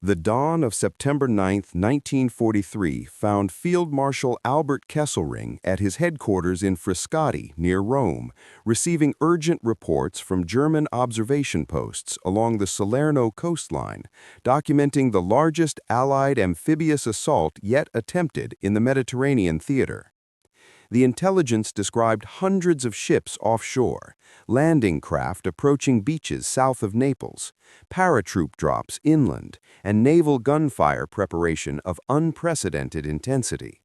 The dawn of September 9, 1943, found Field Marshal Albert Kesselring at his headquarters in Frascati, near Rome, receiving urgent reports from German observation posts along the Salerno coastline, documenting the largest Allied amphibious assault yet attempted in the Mediterranean theater. The intelligence described hundreds of ships offshore, landing craft approaching beaches south of Naples, paratroop drops inland, and naval gunfire preparation of unprecedented intensity.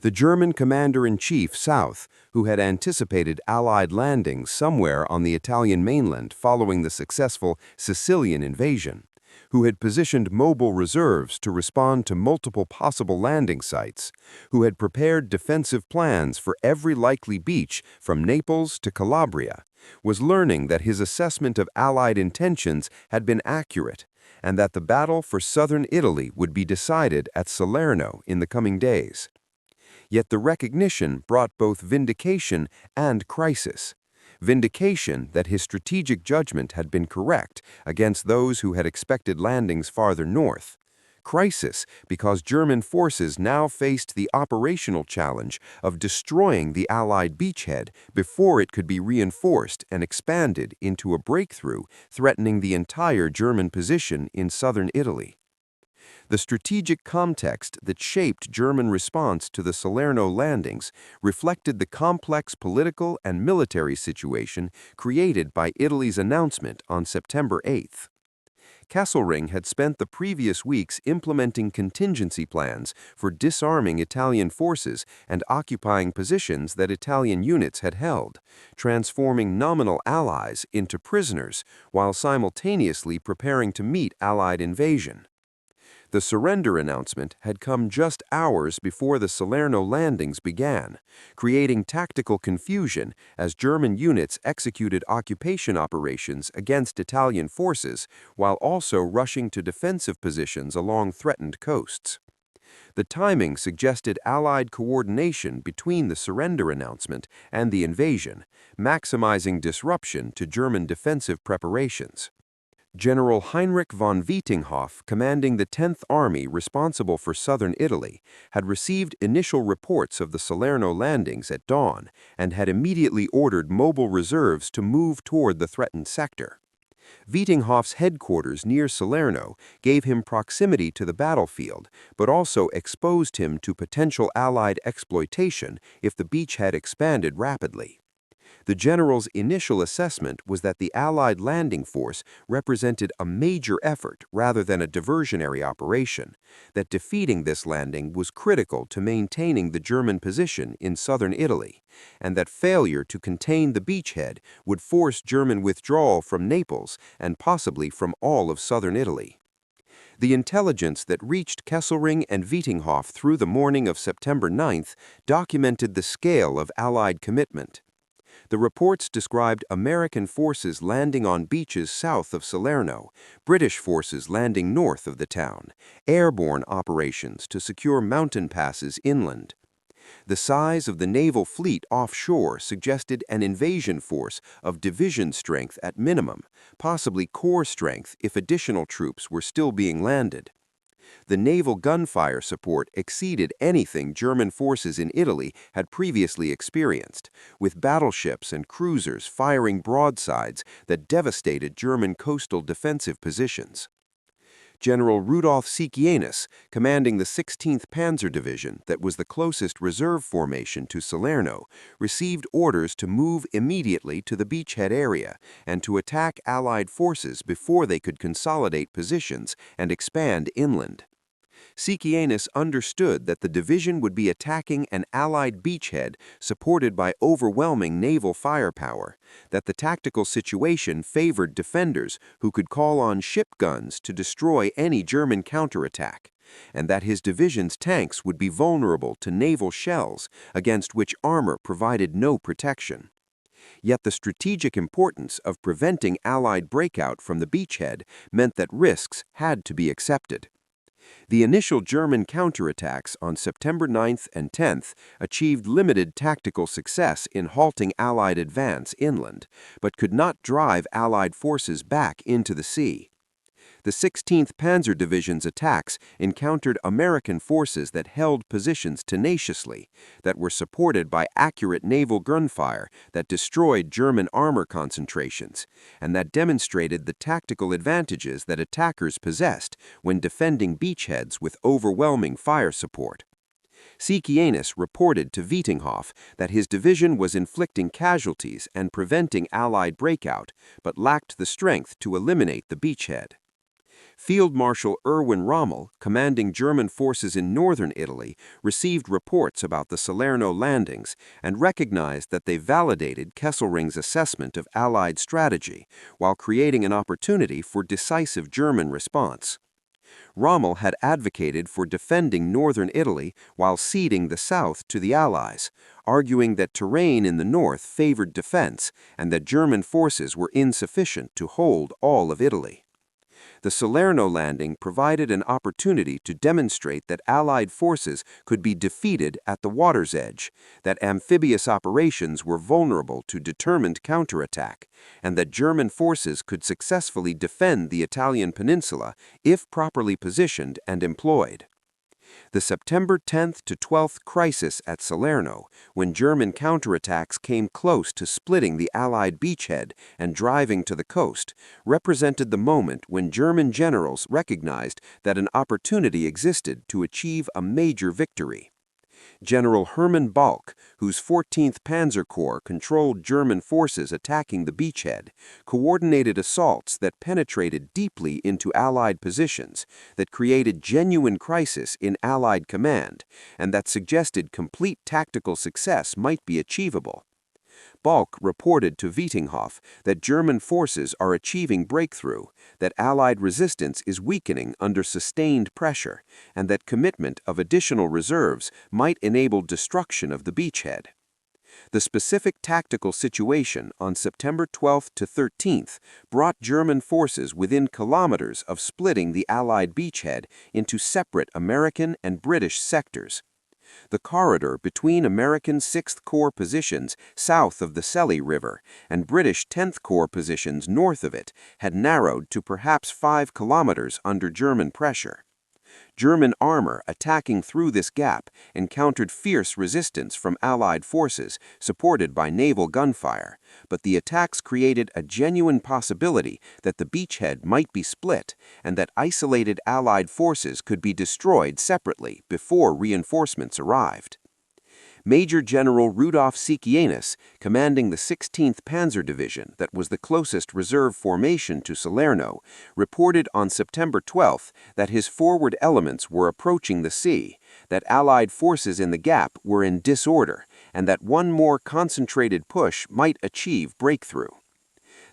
The German commander-in-chief south, who had anticipated Allied landings somewhere on the Italian mainland following the successful Sicilian invasion, who had positioned mobile reserves to respond to multiple possible landing sites, who had prepared defensive plans for every likely beach from Naples to Calabria, was learning that his assessment of Allied intentions had been accurate and that the battle for southern Italy would be decided at Salerno in the coming days. Yet the recognition brought both vindication and crisis. Vindication that his strategic judgment had been correct against those who had expected landings farther north. Crisis because German forces now faced the operational challenge of destroying the Allied beachhead before it could be reinforced and expanded into a breakthrough threatening the entire German position in southern Italy. The strategic context that shaped German response to the Salerno landings reflected the complex political and military situation created by Italy's announcement on September 8th. Kesselring had spent the previous weeks implementing contingency plans for disarming Italian forces and occupying positions that Italian units had held, transforming nominal allies into prisoners while simultaneously preparing to meet Allied invasion. The surrender announcement had come just hours before the Salerno landings began, creating tactical confusion as German units executed occupation operations against Italian forces while also rushing to defensive positions along threatened coasts. The timing suggested Allied coordination between the surrender announcement and the invasion, maximizing disruption to German defensive preparations. General Heinrich von Vietinghoff, commanding the 10th Army responsible for southern Italy, had received initial reports of the Salerno landings at dawn and had immediately ordered mobile reserves to move toward the threatened sector. Vietinghoff's headquarters near Salerno gave him proximity to the battlefield, but also exposed him to potential Allied exploitation if the beachhead expanded rapidly. The general's initial assessment was that the Allied landing force represented a major effort rather than a diversionary operation, that defeating this landing was critical to maintaining the German position in southern Italy, and that failure to contain the beachhead would force German withdrawal from Naples and possibly from all of southern Italy. The intelligence that reached Kesselring and Vietinghoff through the morning of September 9th documented the scale of Allied commitment. The reports described American forces landing on beaches south of Salerno, British forces landing north of the town, airborne operations to secure mountain passes inland. The size of the naval fleet offshore suggested an invasion force of division strength at minimum, possibly corps strength if additional troops were still being landed. The naval gunfire support exceeded anything German forces in Italy had previously experienced, with battleships and cruisers firing broadsides that devastated German coastal defensive positions. General Rudolf Sieckenius, commanding the 16th Panzer Division that was the closest reserve formation to Salerno, received orders to move immediately to the beachhead area and to attack Allied forces before they could consolidate positions and expand inland. Sieckenius understood that the division would be attacking an Allied beachhead supported by overwhelming naval firepower, that the tactical situation favored defenders who could call on ship guns to destroy any German counterattack, and that his division's tanks would be vulnerable to naval shells against which armor provided no protection. Yet the strategic importance of preventing Allied breakout from the beachhead meant that risks had to be accepted. The initial German counterattacks on September 9th and 10th achieved limited tactical success in halting Allied advance inland, but could not drive Allied forces back into the sea. the 16th Panzer Division's attacks encountered American forces that held positions tenaciously, that were supported by accurate naval gunfire that destroyed German armor concentrations, and that demonstrated the tactical advantages that attackers possessed when defending beachheads with overwhelming fire support. Sieckenius reported to Vietinghoff that his division was inflicting casualties and preventing Allied breakout, but lacked the strength to eliminate the beachhead. Field Marshal Rommel, commanding German forces in northern Italy, received reports about the Salerno landings and recognized that they validated Kesselring's assessment of Allied strategy while creating an opportunity for decisive German response. Rommel had advocated for defending northern Italy while ceding the south to the Allies, arguing that terrain in the north favored defense and that German forces were insufficient to hold all of Italy. The Salerno landing provided an opportunity to demonstrate that Allied forces could be defeated at the water's edge, that amphibious operations were vulnerable to determined counterattack, and that German forces could successfully defend the Italian peninsula if properly positioned and employed. The September 10th to 12th crisis at Salerno, when German counterattacks came close to splitting the Allied beachhead and driving to the coast, represented the moment when German generals recognized that an opportunity existed to achieve a major victory. General Hermann Balck, whose 14th Panzer Corps controlled German forces attacking the beachhead, coordinated assaults that penetrated deeply into Allied positions, that created genuine crisis in Allied command, and that suggested complete tactical success might be achievable. Balck reported to Vietinghoff that German forces are achieving breakthrough, that Allied resistance is weakening under sustained pressure, and that commitment of additional reserves might enable destruction of the beachhead. The specific tactical situation on September 12th to 13th brought German forces within kilometers of splitting the Allied beachhead into separate American and British sectors. The corridor between American 6th Corps positions south of the Scheldt River and British 10th Corps positions north of it had narrowed to perhaps 5 kilometers under German pressure. German armor attacking through this gap encountered fierce resistance from Allied forces supported by naval gunfire, but the attacks created a genuine possibility that the beachhead might be split and that isolated Allied forces could be destroyed separately before reinforcements arrived. Major General Rudolf Sieckenius, commanding the 16th Panzer Division that was the closest reserve formation to Salerno, reported on September 12th that his forward elements were approaching the sea, that Allied forces in the gap were in disorder, and that one more concentrated push might achieve breakthrough.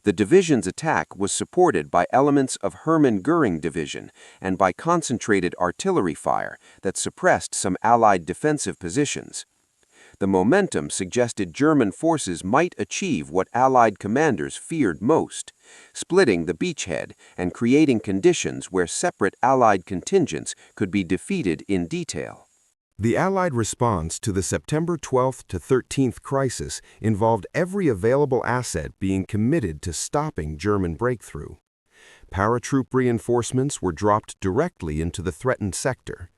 The division's attack was supported by elements of Hermann Göring Division and by concentrated artillery fire that suppressed some Allied defensive positions. The momentum suggested German forces might achieve what Allied commanders feared most, splitting the beachhead and creating conditions where separate Allied contingents could be defeated in detail. The Allied response to the September 12th to 13th crisis involved every available asset being committed to stopping German breakthrough. Paratroop reinforcements were dropped directly into the threatened sector.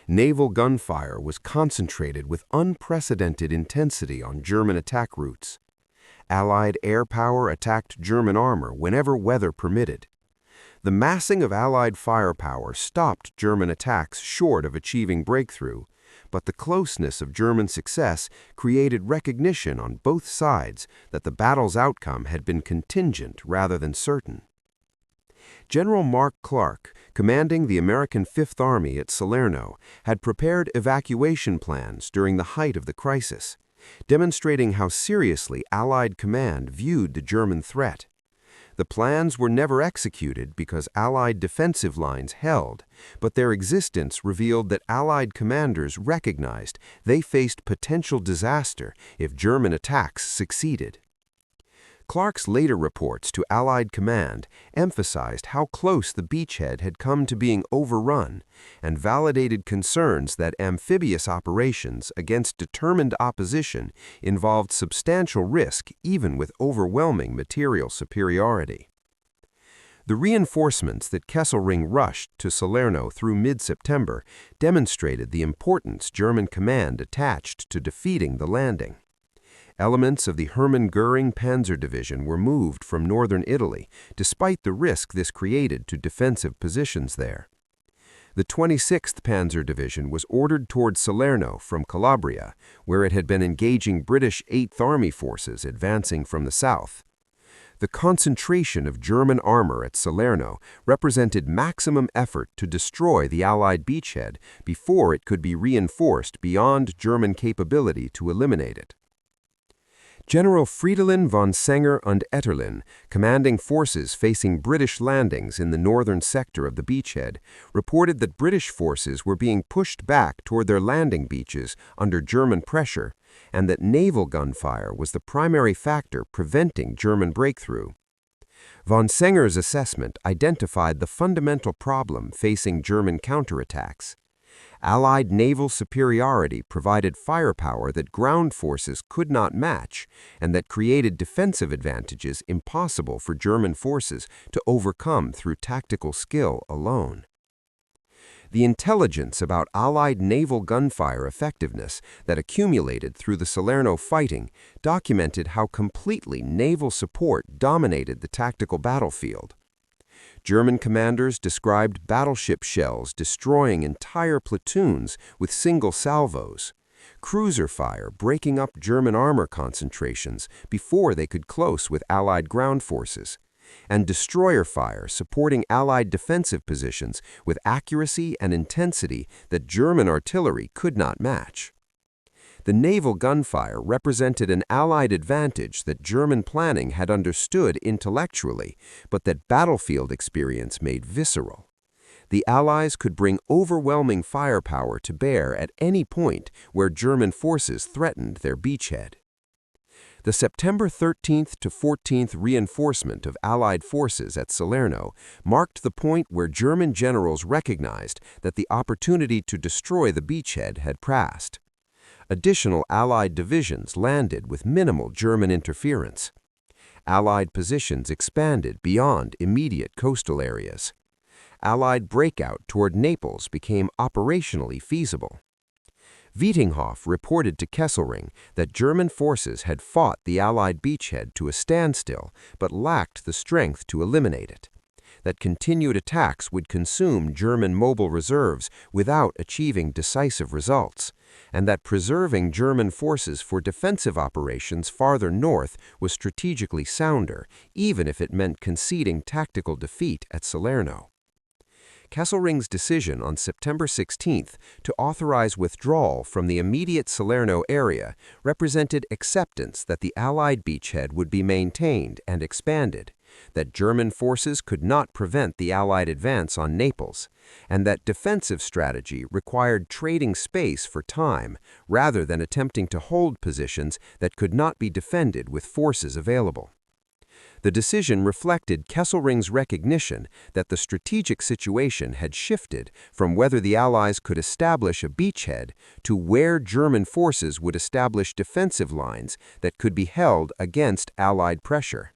Naval gunfire was concentrated with unprecedented intensity on German attack routes. Allied air power attacked German armor whenever weather permitted. The massing of Allied firepower stopped German attacks short of achieving breakthrough, but the closeness of German success created recognition on both sides that the battle's outcome had been contingent rather than certain. General Mark Clark, commanding the American Fifth Army at Salerno, had prepared evacuation plans during the height of the crisis, demonstrating how seriously Allied command viewed the German threat. The plans were never executed because Allied defensive lines held, but their existence revealed that Allied commanders recognized they faced potential disaster if German attacks succeeded. Clark's later reports to Allied command emphasized how close the beachhead had come to being overrun and validated concerns that amphibious operations against determined opposition involved substantial risk even with overwhelming material superiority. The reinforcements that Kesselring rushed to Salerno through mid-September demonstrated the importance German command attached to defeating the landing. Elements of the Hermann Panzer Division were moved from northern Italy, despite the risk this created to defensive positions there. The 26th Panzer Division was ordered toward Salerno from Calabria, where it had been engaging British 8th Army forces advancing from the south. The concentration of German armor at Salerno represented maximum effort to destroy the Allied beachhead before it could be reinforced beyond German capability to eliminate it. General Fridolin von Senger and Etterlin, commanding forces facing British landings in the northern sector of the beachhead, reported that British forces were being pushed back toward their landing beaches under German pressure, and that naval gunfire was the primary factor preventing German breakthrough. Von Senger's assessment identified the fundamental problem facing German counterattacks. Allied naval superiority provided firepower that ground forces could not match, and that created defensive advantages impossible for German forces to overcome through tactical skill alone. The intelligence about Allied naval gunfire effectiveness that accumulated through the Salerno fighting documented how completely naval support dominated the tactical battlefield. German commanders described battleship shells destroying entire platoons with single salvos, cruiser fire breaking up German armor concentrations before they could close with Allied ground forces, and destroyer fire supporting Allied defensive positions with accuracy and intensity that German artillery could not match. The naval gunfire represented an Allied advantage that German planning had understood intellectually, but that battlefield experience made visceral. The Allies could bring overwhelming firepower to bear at any point where German forces threatened their beachhead. The September 13th to 14th reinforcement of Allied forces at Salerno marked the point where German generals recognized that the opportunity to destroy the beachhead had passed. Additional Allied divisions landed with minimal German interference. Allied positions expanded beyond immediate coastal areas. Allied breakout toward Naples became operationally feasible. Vietinghoff reported to Kesselring that German forces had fought the Allied beachhead to a standstill but lacked the strength to eliminate it, that continued attacks would consume German mobile reserves without achieving decisive results, and that preserving German forces for defensive operations farther north was strategically sounder, even if it meant conceding tactical defeat at Salerno. Kesselring's decision on September 16th to authorize withdrawal from the immediate Salerno area represented acceptance that the Allied beachhead would be maintained and expanded, that German forces could not prevent the Allied advance on Naples, and that defensive strategy required trading space for time rather than attempting to hold positions that could not be defended with forces available. The decision reflected Kesselring's recognition that the strategic situation had shifted from whether the Allies could establish a beachhead to where German forces would establish defensive lines that could be held against Allied pressure.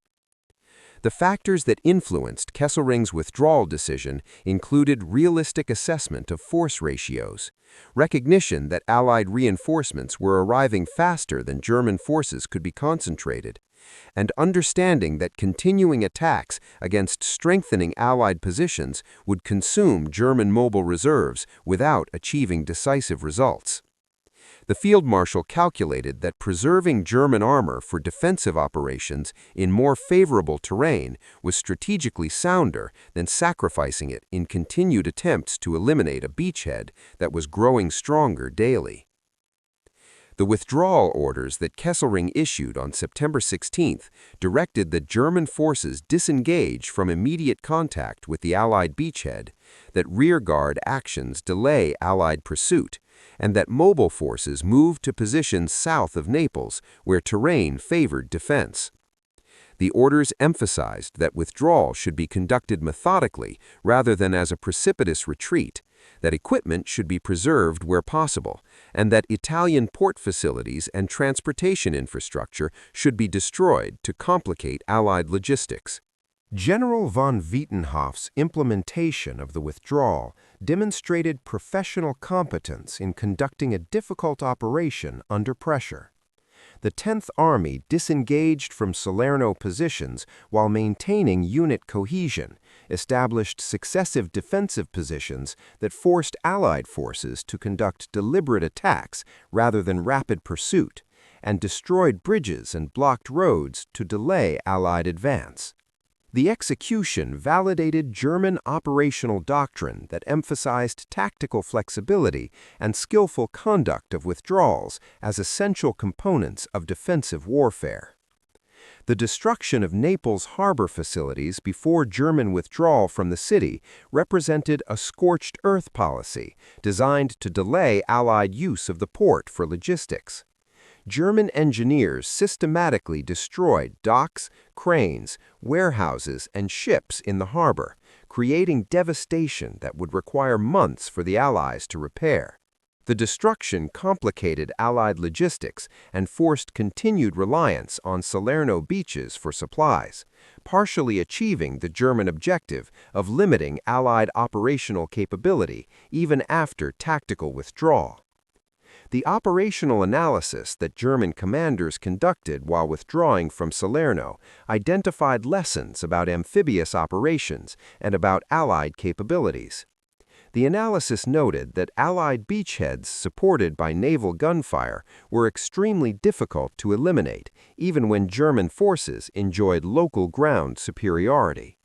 The factors that influenced Kesselring's withdrawal decision included realistic assessment of force ratios, recognition that Allied reinforcements were arriving faster than German forces could be concentrated, and understanding that continuing attacks against strengthening Allied positions would consume German mobile reserves without achieving decisive results. The Field Marshal calculated that preserving German armor for defensive operations in more favorable terrain was strategically sounder than sacrificing it in continued attempts to eliminate a beachhead that was growing stronger daily. The withdrawal orders that Kesselring issued on September 16th directed that German forces disengage from immediate contact with the Allied beachhead, that rearguard actions delay Allied pursuit, and that mobile forces move to positions south of Naples where terrain favored defense. The orders emphasized that withdrawal should be conducted methodically rather than as a precipitous retreat, that equipment should be preserved where possible, and that Italian port facilities and transportation infrastructure should be destroyed to complicate Allied logistics. General von Vietinghoff's implementation of the withdrawal demonstrated professional competence in conducting a difficult operation under pressure. The 10th Army disengaged from Salerno positions while maintaining unit cohesion, established successive defensive positions that forced Allied forces to conduct deliberate attacks rather than rapid pursuit, and destroyed bridges and blocked roads to delay Allied advance. The execution validated German operational doctrine that emphasized tactical flexibility and skillful conduct of withdrawals as essential components of defensive warfare. The destruction of Naples harbor facilities before German withdrawal from the city represented a scorched earth policy designed to delay Allied use of the port for logistics. German engineers systematically destroyed docks, cranes, warehouses, and ships in the harbor, creating devastation that would require months for the Allies to repair. The destruction complicated Allied logistics and forced continued reliance on Salerno beaches for supplies, partially achieving the German objective of limiting Allied operational capability even after tactical withdrawal. The operational analysis that German commanders conducted while withdrawing from Salerno identified lessons about amphibious operations and about Allied capabilities. The analysis noted that Allied beachheads supported by naval gunfire were extremely difficult to eliminate, even when German forces enjoyed local ground superiority.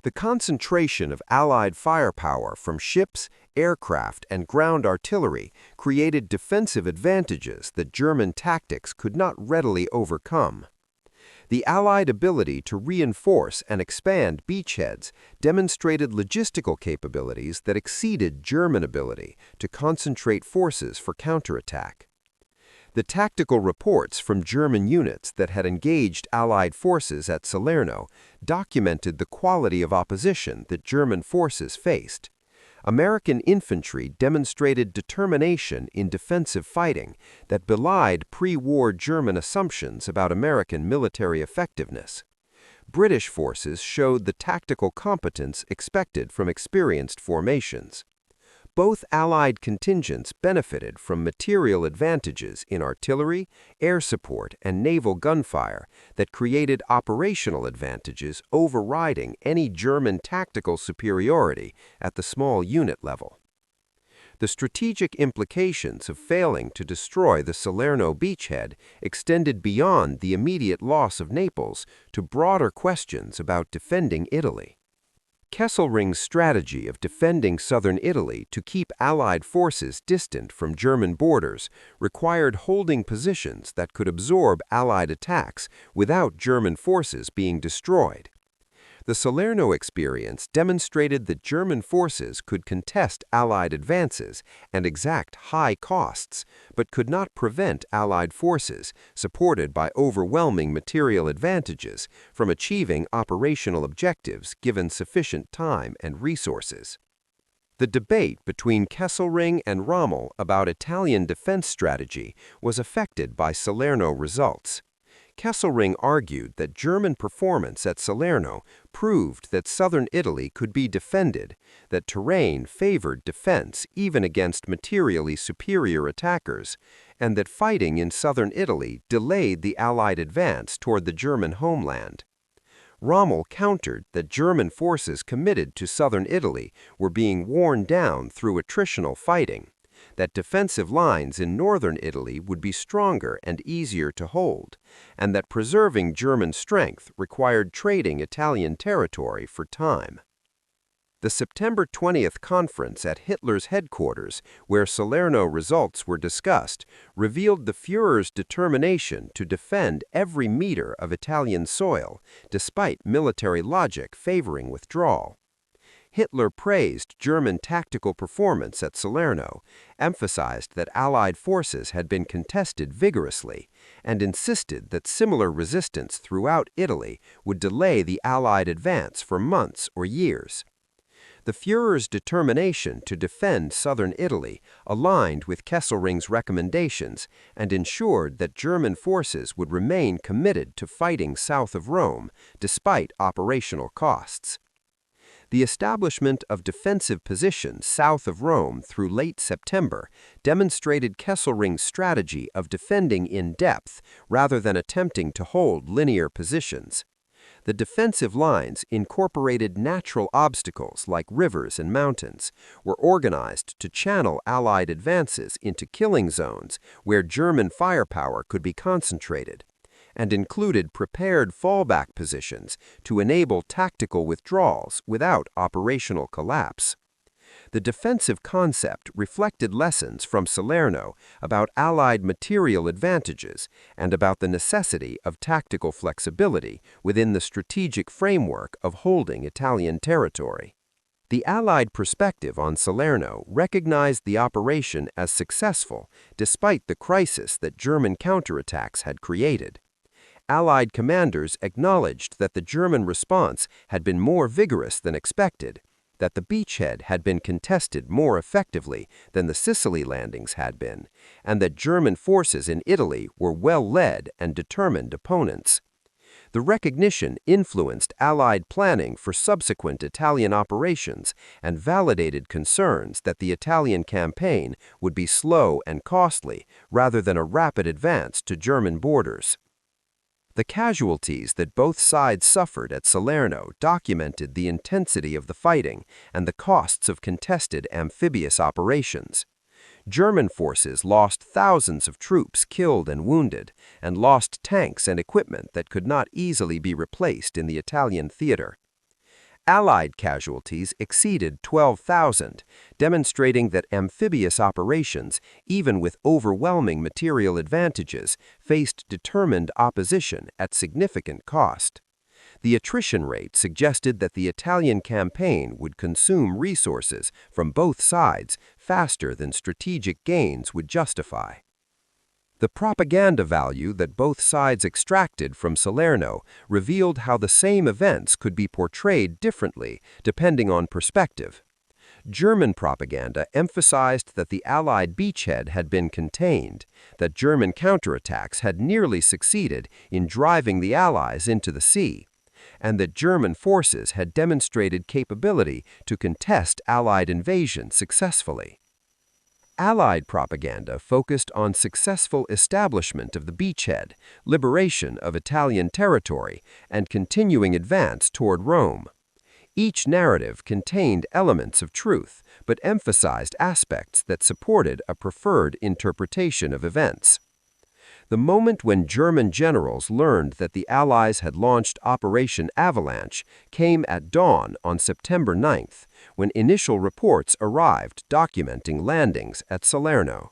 The concentration of Allied firepower from ships, aircraft, and ground artillery created defensive advantages that German tactics could not readily overcome. The Allied ability to reinforce and expand beachheads demonstrated logistical capabilities that exceeded German ability to concentrate forces for counterattack. The tactical reports from German units that had engaged Allied forces at Salerno documented the quality of opposition that German forces faced. American infantry demonstrated determination in defensive fighting that belied pre-war German assumptions about American military effectiveness. British forces showed the tactical competence expected from experienced formations. Both Allied contingents benefited from material advantages in artillery, air support, and naval gunfire that created operational advantages overriding any German tactical superiority at the small unit level. The strategic implications of failing to destroy the Salerno beachhead extended beyond the immediate loss of Naples to broader questions about defending Italy. Kesselring's strategy of defending southern Italy to keep Allied forces distant from German borders required holding positions that could absorb Allied attacks without German forces being destroyed. The Salerno experience demonstrated that German forces could contest Allied advances and exact high costs, but could not prevent Allied forces, supported by overwhelming material advantages, from achieving operational objectives given sufficient time and resources. The debate between Kesselring and Rommel about Italian defense strategy was affected by Salerno results. Kesselring argued that German performance at Salerno proved that southern Italy could be defended, that terrain favored defense even against materially superior attackers, and that fighting in southern Italy delayed the Allied advance toward the German homeland. Rommel countered that German forces committed to southern Italy were being worn down through attritional fighting, that defensive lines in northern Italy would be stronger and easier to hold, and that preserving German strength required trading Italian territory for time. The September 20th conference at Hitler's headquarters, where Salerno results were discussed, revealed the Führer's determination to defend every meter of Italian soil, despite military logic favoring withdrawal. Hitler praised German tactical performance at Salerno, emphasized that Allied forces had been contested vigorously, and insisted that similar resistance throughout Italy would delay the Allied advance for months or years. The Führer's determination to defend southern Italy aligned with Kesselring's recommendations and ensured that German forces would remain committed to fighting south of Rome, despite operational costs. The establishment of defensive positions south of Rome through late September demonstrated Kesselring's strategy of defending in depth rather than attempting to hold linear positions. The defensive lines incorporated natural obstacles like rivers and mountains, were organized to channel Allied advances into killing zones where German firepower could be concentrated, and included prepared fallback positions to enable tactical withdrawals without operational collapse. The defensive concept reflected lessons from Salerno about Allied material advantages and about the necessity of tactical flexibility within the strategic framework of holding Italian territory. The Allied perspective on Salerno recognized the operation as successful despite the crisis that German counterattacks had created. Allied commanders acknowledged that the German response had been more vigorous than expected, that the beachhead had been contested more effectively than the Sicily landings had been, and that German forces in Italy were well-led and determined opponents. The recognition influenced Allied planning for subsequent Italian operations and validated concerns that the Italian campaign would be slow and costly rather than a rapid advance to German borders. The casualties that both sides suffered at Salerno documented the intensity of the fighting and the costs of contested amphibious operations. German forces lost thousands of troops killed and wounded, and lost tanks and equipment that could not easily be replaced in the Italian theater. Allied casualties exceeded 12,000, demonstrating that amphibious operations, even with overwhelming material advantages, faced determined opposition at significant cost. The attrition rate suggested that the Italian campaign would consume resources from both sides faster than strategic gains would justify. The propaganda value that both sides extracted from Salerno revealed how the same events could be portrayed differently depending on perspective. German propaganda emphasized that the Allied beachhead had been contained, that German counterattacks had nearly succeeded in driving the Allies into the sea, and that German forces had demonstrated capability to contest Allied invasion successfully. Allied propaganda focused on successful establishment of the beachhead, liberation of Italian territory, and continuing advance toward Rome. Each narrative contained elements of truth, but emphasized aspects that supported a preferred interpretation of events. The moment when German generals learned that the Allies had launched Operation Avalanche came at dawn on September 9th, when initial reports arrived documenting landings at Salerno.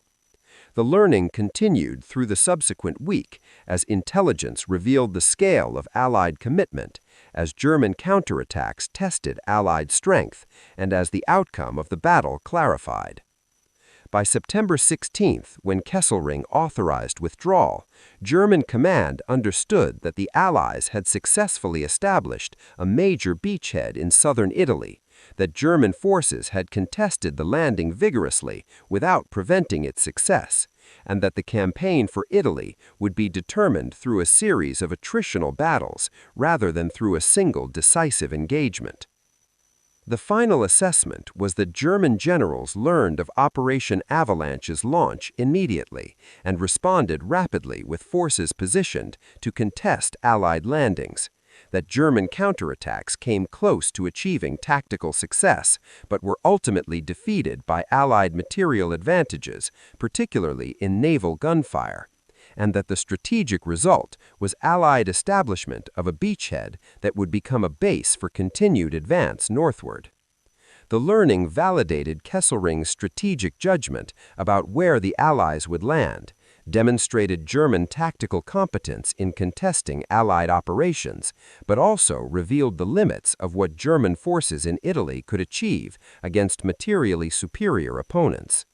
The learning continued through the subsequent week as intelligence revealed the scale of Allied commitment, as German counterattacks tested Allied strength, and as the outcome of the battle clarified. By September 16th, when Kesselring authorized withdrawal, German command understood that the Allies had successfully established a major beachhead in southern Italy, that German forces had contested the landing vigorously without preventing its success, and that the campaign for Italy would be determined through a series of attritional battles rather than through a single decisive engagement. The final assessment was that German generals learned of Operation Avalanche's launch immediately and responded rapidly with forces positioned to contest Allied landings, that German counterattacks came close to achieving tactical success but were ultimately defeated by Allied material advantages, particularly in naval gunfire, and that the strategic result was Allied establishment of a beachhead that would become a base for continued advance northward. The learning validated Kesselring's strategic judgment about where the Allies would land, demonstrated German tactical competence in contesting Allied operations, but also revealed the limits of what German forces in Italy could achieve against materially superior opponents.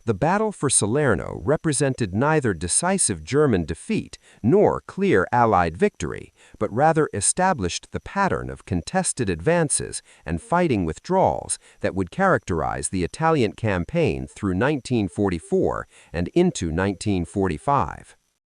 The battle for Salerno represented neither decisive German defeat nor clear Allied victory, but rather established the pattern of contested advances and fighting withdrawals that would characterize the Italian campaign through 1944 and into 1945.